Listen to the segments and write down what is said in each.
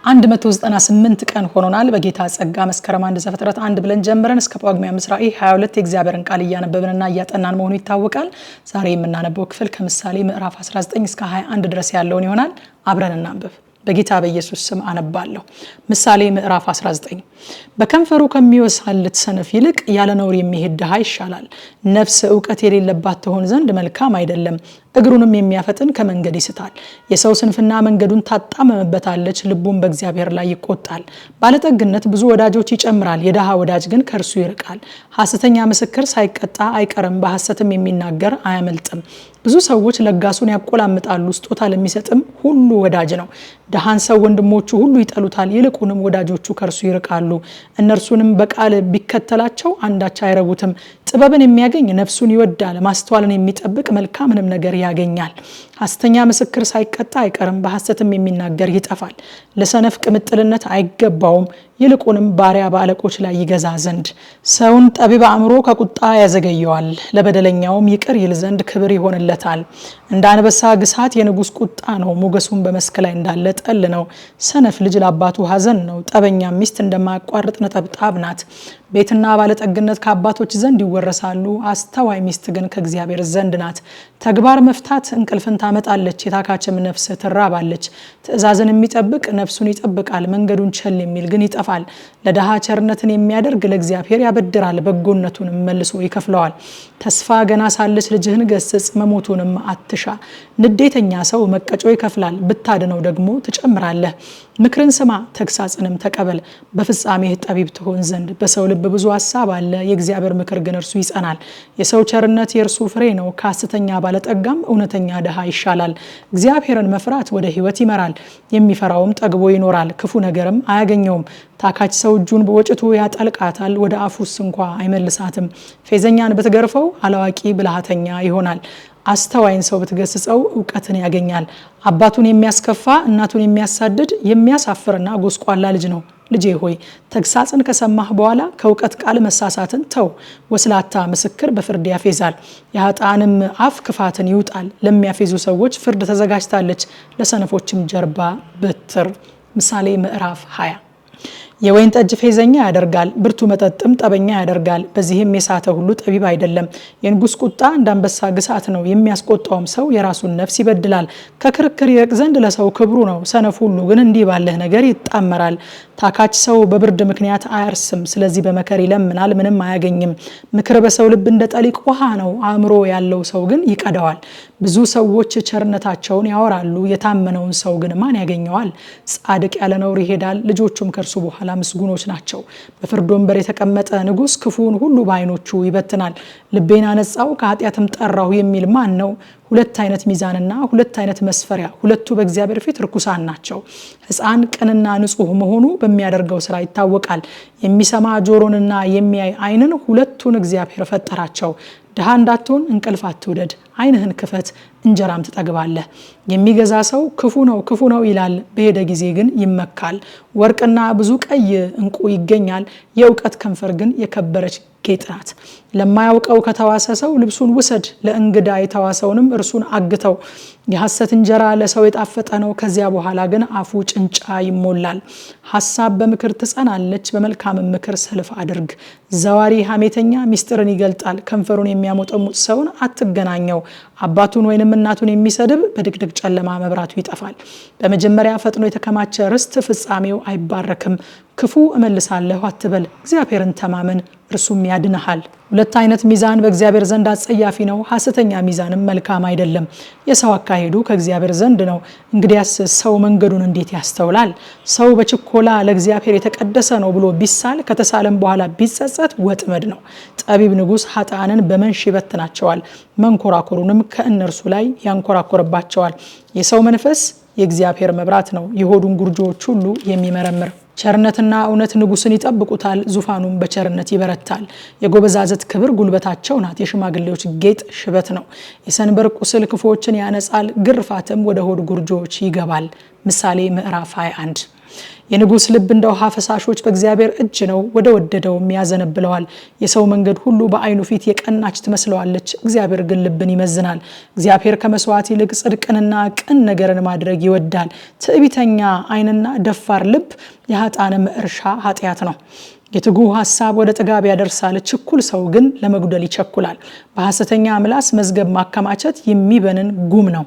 198 ቀን ሆኖናል። በጌታ ጸጋ መስከረም 1 ዘፍጥረት 1 ብለን ጀምረን እስከ ጳጉሜ 5 ራዕይ 22 የእግዚአብሔርን ቃል እያነበብንና እያጠናን መሆኑ ይታወቃል። ዛሬ የምናነበው ክፍል ከምሳሌ ምዕራፍ 19 እስከ 21 ድረስ ያለውን ይሆናል። አብረን እናንብብ። በጌታ በኢየሱስ ስም አነባለሁ። ምሳሌ ምዕራፍ 19 በከንፈሩ ከሚወሳልት ሰነፍ ይልቅ ያለ ነውር የሚሄድ ድሃ ይሻላል። ነፍስ ዕውቀት የሌለባት ትሆን ዘንድ መልካም አይደለም፣ እግሩንም የሚያፈጥን ከመንገድ ይስታል። የሰው ስንፍና መንገዱን ታጣመምበታለች፣ ልቡም በእግዚአብሔር ላይ ይቆጣል። ባለጠግነት ብዙ ወዳጆች ይጨምራል፣ የድሃ ወዳጅ ግን ከእርሱ ይርቃል። ሐሰተኛ ምስክር ሳይቀጣ አይቀርም፣ በሐሰትም የሚናገር አያመልጥም። ብዙ ሰዎች ለጋሱን ያቆላምጣሉ፣ ስጦታ ለሚሰጥም ሁሉ ወዳጅ ነው። ድሃን ሰው ወንድሞቹ ሁሉ ይጠሉታል፣ ይልቁንም ወዳጆቹ ከእርሱ ይርቃሉ። እነርሱንም በቃል ቢከተላቸው አንዳች አይረቡትም። ጥበብን የሚያገኝ ነፍሱን ይወዳል፣ ማስተዋልን የሚጠብቅ መልካምንም ነገር ያገኛል። ሐሰተኛ ምስክር ሳይቀጣ አይቀርም፣ በሐሰትም የሚናገር ይጠፋል። ለሰነፍ ቅምጥልነት አይገባውም፣ ይልቁንም ባሪያ በአለቆች ላይ ይገዛ ዘንድ። ሰውን ጠቢብ አእምሮ ከቁጣ ያዘገየዋል፣ ለበደለኛውም ይቅር ይል ዘንድ ክብር ይሆንለታል። እንደ አንበሳ ግሳት የንጉሥ ቁጣ ነው፣ ሞገሱም በመስክ ላይ እንዳለ ጠል ነው። ሰነፍ ልጅ ለአባቱ ሐዘን ነው፣ ጠበኛ ሚስት እንደማያቋርጥ ነጠብጣብ ናት። ቤትና ባለጠግነት ከአባቶች ዘንድ ይወረሳሉ፣ አስተዋይ ሚስት ግን ከእግዚአብሔር ዘንድ ናት። ተግባር መፍታት እንቅልፍን ታመጣለች፣ የታካችም ነፍስ ትራባለች። ትእዛዝን የሚጠብቅ ነፍሱን ይጠብቃል፣ መንገዱን ቸል የሚል ግን ይጠፋል። ለድሃ ቸርነትን የሚያደርግ ለእግዚአብሔር ያበድራል፣ በጎነቱንም መልሶ ይከፍለዋል። ተስፋ ገና ሳለች ልጅህን ገስጽ፣ መሞቱንም አትሻ። ንዴተኛ ሰው መቀጮ ይከፍላል፣ ብታድነው ደግሞ ትጨምራለህ። ምክርን ስማ፣ ተግሳጽንም ተቀበል፣ በፍጻሜህ ጠቢብ ትሆን ዘንድ። በሰው ልብ ብዙ ሐሳብ አለ፣ የእግዚአብሔር ምክር ግን እርሱ ይጸናል። የሰው ቸርነት የእርሱ ፍሬ ነው፣ ከሐሰተኛ ባለጠጋም እውነተኛ ድሃ ይሻላል። እግዚአብሔርን መፍራት ወደ ሕይወት ይመራል፣ የሚፈራውም ጠግቦ ይኖራል፣ ክፉ ነገርም አያገኘውም። ታካች ሰው እጁን በወጭቱ ያጠልቃታል፣ ወደ አፉስ እንኳ አይመልሳትም። ፌዘኛን ብትገርፈው አላዋቂ ብልሃተኛ ይሆናል። አስተዋይን ሰው ብትገስጸው እውቀትን ያገኛል። አባቱን የሚያስከፋ እናቱን የሚያሳድድ የሚያሳፍርና ጎስቋላ ልጅ ነው። ልጄ ሆይ ተግሳጽን ከሰማህ በኋላ ከእውቀት ቃል መሳሳትን ተው። ወስላታ ምስክር በፍርድ ያፌዛል፣ የኃጥአንም አፍ ክፋትን ይውጣል። ለሚያፌዙ ሰዎች ፍርድ ተዘጋጅታለች፣ ለሰነፎችም ጀርባ በትር። ምሳሌ ምዕራፍ 20 የወይን ጠጅ ፌዘኛ ያደርጋል፣ ብርቱ መጠጥም ጠበኛ ያደርጋል። በዚህም የሳተ ሁሉ ጠቢብ አይደለም። የንጉሥ ቁጣ እንዳንበሳ ግሳት ነው፣ የሚያስቆጣውም ሰው የራሱን ነፍስ ይበድላል። ከክርክር ይርቅ ዘንድ ለሰው ክብሩ ነው፣ ሰነፍ ሁሉ ግን እንዲህ ባለህ ነገር ይጣመራል። ታካች ሰው በብርድ ምክንያት አያርስም፣ ስለዚህ በመከር ይለምናል፣ ምንም አያገኝም። ምክር በሰው ልብ እንደ ጠሊቅ ውሃ ነው፣ አእምሮ ያለው ሰው ግን ይቀደዋል። ብዙ ሰዎች ቸርነታቸውን ያወራሉ፣ የታመነውን ሰው ግን ማን ያገኘዋል? ጻድቅ ያለ ነውር ይሄዳል፣ ልጆቹም ከእርሱ በኋላ ምስጉኖች ናቸው። በፍርድ ወንበር የተቀመጠ ንጉሥ ክፉውን ሁሉ በዓይኖቹ ይበትናል። ልቤን አነጻው ከኃጢአትም ጠራሁ የሚል ማን ነው? ሁለት አይነት ሚዛንና ሁለት አይነት መስፈሪያ፣ ሁለቱ በእግዚአብሔር ፊት ርኩሳን ናቸው። ሕፃን ቅንና ንጹሕ መሆኑ በሚያደርገው ስራ ይታወቃል። የሚሰማ ጆሮንና የሚያይ ዓይንን ሁለቱን እግዚአብሔር ፈጠራቸው። ድሃ እንዳትሆን እንቅልፍ አትውደድ፣ ዓይንህን ክፈት እንጀራም ትጠግባለህ። የሚገዛ ሰው ክፉ ነው ይላል፣ በሄደ ጊዜ ግን ይመካል። ወርቅና ብዙ ቀይ እንቁ ይገኛል፣ የእውቀት ከንፈር ግን የከበረች ጌጥ ናት። ለማያውቀው ከተዋሰ ሰው ልብሱን ውሰድ፣ ለእንግዳ የተዋሰውንም እርሱን አግተው። የሐሰት እንጀራ ለሰው የጣፈጠ ነው፣ ከዚያ በኋላ ግን አፉ ጭንጫ ይሞላል። ሐሳብ በምክር ትጸናለች፣ በመልካም ምክር ሰልፍ አድርግ። ዘዋሪ ሐሜተኛ ሚስጥርን ይገልጣል፣ ከንፈሩን የሚያሞጠሙጥ ሰውን አትገናኘው። አባቱን ወይንም እናቱን የሚሰድብ በድቅድቅ ጨለማ መብራቱ ይጠፋል። በመጀመሪያ ፈጥኖ የተከማቸ ርስት ፍጻሜው አይባረክም። ክፉ እመልሳለሁ አትበል፣ እግዚአብሔርን ተማመን እርሱም ያድንሃል። ሁለት አይነት ሚዛን በእግዚአብሔር ዘንድ አጸያፊ ነው፣ ሐሰተኛ ሚዛንም መልካም አይደለም። የሰው አካሄዱ ከእግዚአብሔር ዘንድ ነው፣ እንግዲያስ ሰው መንገዱን እንዴት ያስተውላል? ሰው በችኮላ ለእግዚአብሔር የተቀደሰ ነው ብሎ ቢሳል ከተሳለም በኋላ ቢጸጸት ወጥመድ ነው። ጠቢብ ንጉሥ ኃጥአንን በመንሽ ይበትናቸዋል፣ መንኮራኮሩንም ከእነርሱ ላይ ያንኮራኮርባቸዋል። የሰው መንፈስ የእግዚአብሔር መብራት ነው፣ የሆዱን ጉርጆዎች ሁሉ የሚመረምር። ቸርነትና እውነት ንጉሥን ይጠብቁታል፣ ዙፋኑም በቸርነት ይበረታል። የጎበዛዝት ክብር ጉልበታቸው ናት፣ የሽማግሌዎች ጌጥ ሽበት ነው። የሰንበር ቁስል ክፉዎችን ያነጻል፣ ግርፋትም ወደ ሆድ ጉርጆዎች ይገባል። ምሳሌ ምዕራፍ 21 የንጉስ ልብ እንደ ውሃ ፈሳሾች በእግዚአብሔር እጅ ነው፣ ወደ ወደደው ያዘነብለዋል። የሰው መንገድ ሁሉ በዓይኑ ፊት የቀናች ትመስለዋለች፣ እግዚአብሔር ግን ልብን ይመዝናል። እግዚአብሔር ከመስዋዕት ይልቅ ጽድቅንና ቅን ነገርን ማድረግ ይወዳል። ትዕቢተኛ ዓይንና ደፋር ልብ የኃጥአንም እርሻ ኃጢአት ነው። የትጉህ ሐሳብ ወደ ጥጋብ ያደርሳል፣ ችኩል ሰው ግን ለመጉደል ይቸኩላል። በሐሰተኛ ምላስ መዝገብ ማከማቸት የሚበንን ጉም ነው።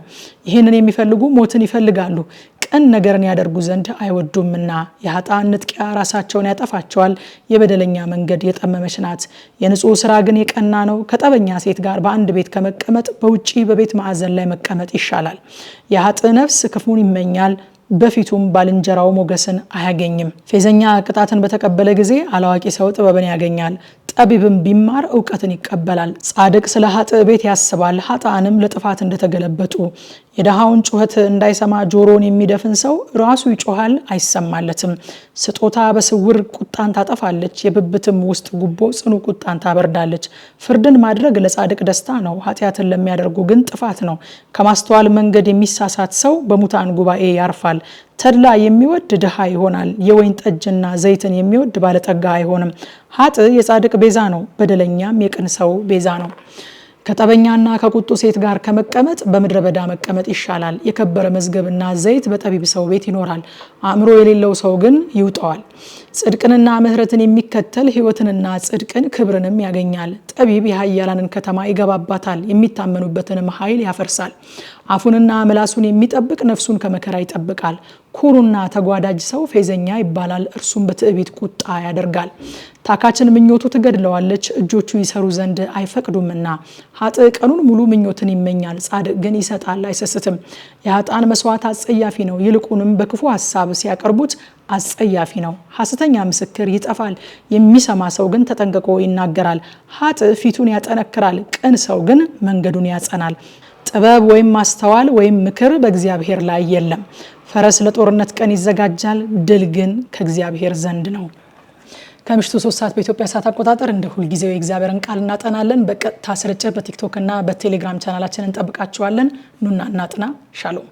ይህንን የሚፈልጉ ሞትን ይፈልጋሉ፣ ቅን ነገርን ያደርጉ ዘንድ አይወዱምና። የኃጥአን ንጥቂያ ራሳቸውን ያጠፋቸዋል፣ የበደለኛ መንገድ የጠመመች ናት። የንጹህ ሥራ ግን የቀና ነው። ከጠበኛ ሴት ጋር በአንድ ቤት ከመቀመጥ በውጪ በቤት ማዕዘን ላይ መቀመጥ ይሻላል። የኃጥእ ነፍስ ክፉን ይመኛል፣ በፊቱም ባልንጀራው ሞገስን አያገኝም። ፌዘኛ ቅጣትን በተቀበለ ጊዜ አላዋቂ ሰው ጥበብን ያገኛል፣ ጠቢብም ቢማር እውቀትን ይቀበላል። ጻድቅ ስለ ኃጥእ ቤት ያስባል፣ ኃጥአንም ለጥፋት እንደተገለበጡ። የደሃውን ጩኸት እንዳይሰማ ጆሮን የሚደፍን ሰው ራሱ ይጮሃል አይሰማለትም። ስጦታ በስውር ቁጣን ታጠፋለች፣ የብብትም ውስጥ ጉቦ ጽኑ ቁጣን ታበርዳለች። ፍርድን ማድረግ ለጻድቅ ደስታ ነው፣ ኃጢአትን ለሚያደርጉ ግን ጥፋት ነው። ከማስተዋል መንገድ የሚሳሳት ሰው በሙታን ጉባኤ ያርፋል። ተድላ የሚወድ ድሃ ይሆናል፣ የወይን ጠጅና ዘይትን የሚወድ ባለጠጋ አይሆንም። ኃጥእ የጻድቅ ቤዛ ነው፣ በደለኛም የቅን ሰው ቤዛ ነው። ከጠበኛና ከቁጡ ሴት ጋር ከመቀመጥ በምድረ በዳ መቀመጥ ይሻላል። የከበረ መዝገብና ዘይት በጠቢብ ሰው ቤት ይኖራል፣ አእምሮ የሌለው ሰው ግን ይውጠዋል። ጽድቅንና ምሕረትን የሚከተል ሕይወትንና ጽድቅን ክብርንም ያገኛል። ጠቢብ የኃያላንን ከተማ ይገባባታል፣ የሚታመኑበትንም ኃይል ያፈርሳል። አፉንና ምላሱን የሚጠብቅ ነፍሱን ከመከራ ይጠብቃል። ኩሩና ተጓዳጅ ሰው ፌዘኛ ይባላል፣ እርሱም በትዕቢት ቁጣ ያደርጋል። ታካችን ምኞቱ ትገድለዋለች፣ እጆቹ ይሰሩ ዘንድ አይፈቅዱምና። ኃጥእ ቀኑን ሙሉ ምኞትን ይመኛል፣ ጻድቅ ግን ይሰጣል አይሰስትም። የኃጥአን መስዋዕት አጸያፊ ነው፣ ይልቁንም በክፉ ሐሳብ ሲያቀርቡት አጸያፊ ነው። ሐሰተኛ ምስክር ይጠፋል፣ የሚሰማ ሰው ግን ተጠንቅቆ ይናገራል። ኃጥእ ፊቱን ያጠነክራል፣ ቅን ሰው ግን መንገዱን ያጸናል። ጥበብ ወይም ማስተዋል ወይም ምክር በእግዚአብሔር ላይ የለም። ፈረስ ለጦርነት ቀን ይዘጋጃል፣ ድል ግን ከእግዚአብሔር ዘንድ ነው። ከምሽቱ 3 ሰዓት በኢትዮጵያ ሰዓት አቆጣጠር እንደ ሁልጊዜው የእግዚአብሔርን ቃል እናጠናለን። በቀጥታ ስርጭት በቲክቶክ እና በቴሌግራም ቻናላችን እንጠብቃችኋለን። ኑና እናጥና። ሻሎም